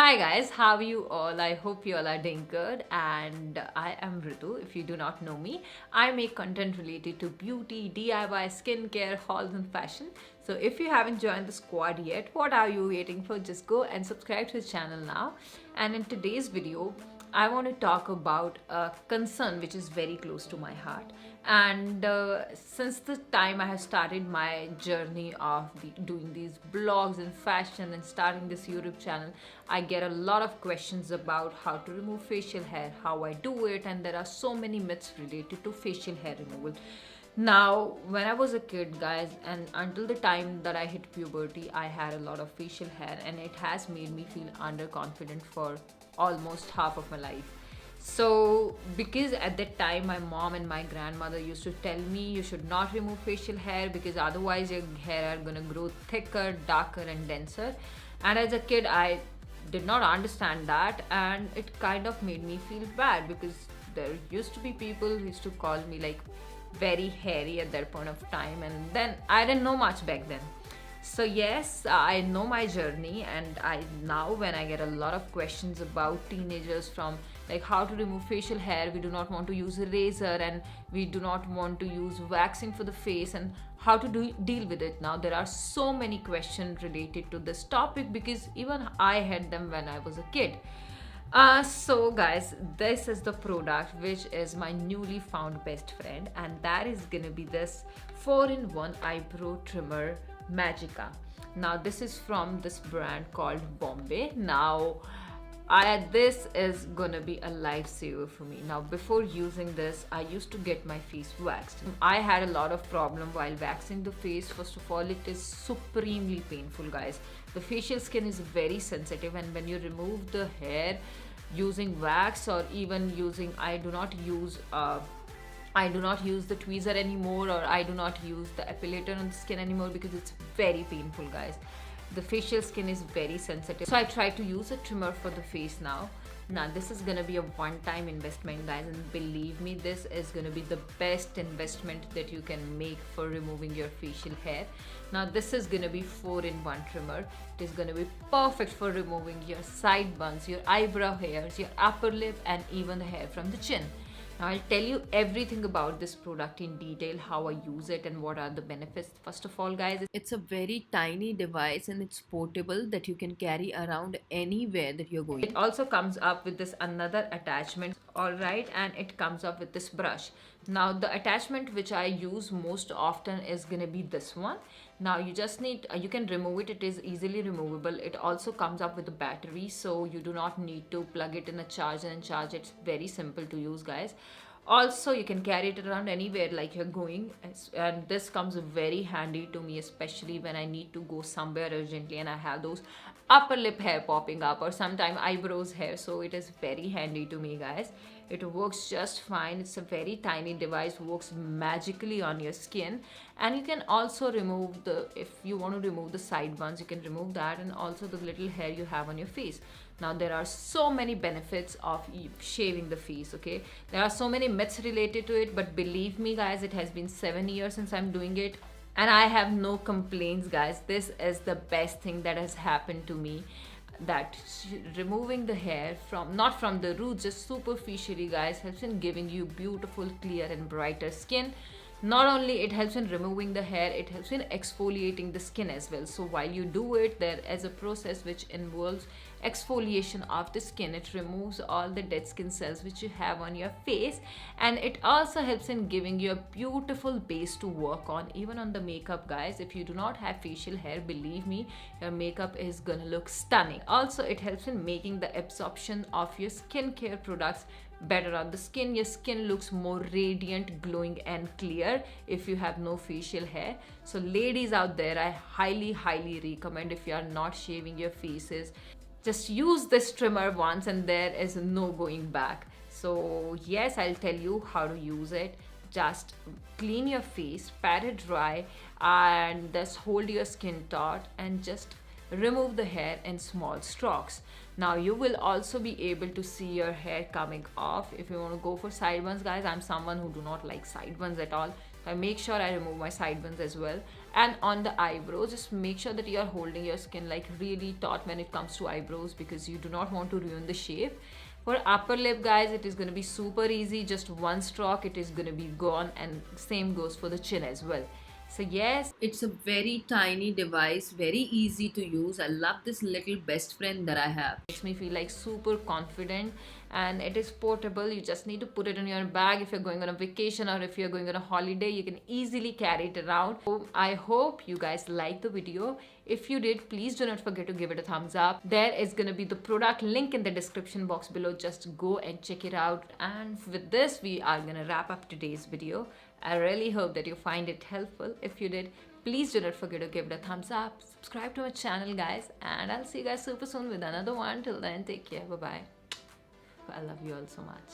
Hi guys, how are you all? I hope you all are doing good, and I am Ritu. If you do not know me, I make content related to beauty, DIY, skincare, hauls and fashion. So if you haven't joined the squad yet, what are you waiting for? Just go and subscribe to the channel now. And in today's video, I want to talk about a concern which is very close to my heart. And since the time I have started my journey of doing these blogs in fashion and starting this YouTube channel, I get a lot of questions about how to remove facial hair, how I do it, and there are so many myths related to facial hair removal. Now, when I was a kid, guys, and until the time that I hit puberty, I had a lot of facial hair, and it has made me feel underconfident for almost half of my life. So, because at that time my mom and my grandmother used to tell me you should not remove facial hair because otherwise your hair are gonna grow thicker, darker, and denser. And as a kid, I did not understand that, and it kind of made me feel bad because there used to be people who used to call me like very hairy at that point of time, and then I didn't know much back then. So yes, I know my journey, and I now when I get a lot of questions about teenagers from like how to remove facial hair, we do not want to use a razor and we do not want to use waxing for the face, and how to deal with it. Now there are so many questions related to this topic because even I had them when I was a kid. So guys, this is the product which is my newly found best friend, and that is gonna be this 4-in-1 eyebrow trimmer Magica. Now this is from this brand called Bombay. Now this is gonna be a lifesaver for me. Now before using this, I used to get my face waxed. I had a lot of problem while waxing the face. First of all, it is supremely painful, guys. The facial skin is very sensitive, and when you remove the hair using wax or even using, I do not use the tweezer anymore, or I do not use the epilator on the skin anymore because it's very painful, guys. The facial skin is very sensitive, so I try to use a trimmer for the face now. Now this is gonna be a one-time investment, guys, and believe me, this is gonna be the best investment that you can make for removing your facial hair. Now this is gonna be 4-in-1 trimmer. It is gonna be perfect for removing your side buns, your eyebrow hairs, your upper lip, and even the hair from the chin. Now I'll tell you everything about this product in detail, how I use it and what are the benefits. First of all, guys, it's a very tiny device and it's portable that you can carry around anywhere that you're going. It also comes up with this another attachment, alright, and it comes up with this brush. Now the attachment which I use most often is gonna be this one. Now you just need, you can remove it, it is easily removable. It also comes up with a battery, so you do not need to plug it in a charger and charge it. It's very simple to use, guys. Also, you can carry it around anywhere like you're going, and this comes very handy to me, especially when I need to go somewhere urgently and I have those upper lip hair popping up or sometimes eyebrows hair, so it is very handy to me, guys. It works just fine. It's a very tiny device, works magically on your skin, and you can also remove the, if you want to remove the side buns, you can remove that, and also the little hair you have on your face. Now there are so many benefits of shaving the face, okay? There are so many myths related to it, but believe me, guys, it has been 7 years since I'm doing it, and I have no complaints, guys. This is the best thing that has happened to me, that removing the hair from, not from the roots, just superficially, guys, helps in giving you beautiful, clear and brighter skin. Not only it helps in removing the hair, it helps in exfoliating the skin as well. So while you do it, there is a process which involves exfoliation of the skin. It removes all the dead skin cells which you have on your face, and it also helps in giving you a beautiful base to work on, even on the makeup, guys. If you do not have facial hair, believe me, your makeup is gonna look stunning. Also, it helps in making the absorption of your skincare products better on the skin. Your skin looks more radiant, glowing and clear if you have no facial hair. So ladies out there, I highly recommend, if you are not shaving your faces, just use this trimmer once and there is no going back. So yes, I'll tell you how to use it. Just clean your face, pat it dry, and just hold your skin taut and just remove the hair in small strokes. Now you will also be able to see your hair coming off. If you want to go for side buns, guys, I'm someone who do not like side buns at all. I make sure I remove my sideburns as well. And on the eyebrows, just make sure that you are holding your skin like really taut when it comes to eyebrows, because you do not want to ruin the shape. For upper lip, guys, it is going to be super easy. Just one stroke, it is going to be gone, and same goes for the chin as well. So yes, it's a very tiny device, very easy to use. I love this little best friend that I have. Makes me feel like super confident, and it is portable. You just need to put it in your bag if you're going on a vacation or if you're going on a holiday. You can easily carry it around. So I hope you guys liked the video. If you did, please do not forget to give it a thumbs up. There is going to be the product link in the description box below. Just go and check it out. And with this, we are going to wrap up today's video. I really hope that you find it helpful. If you did, please do not forget to give it a thumbs up. Subscribe to my channel, guys. And I'll see you guys super soon with another one. Till then, take care. Bye-bye. I love you all so much.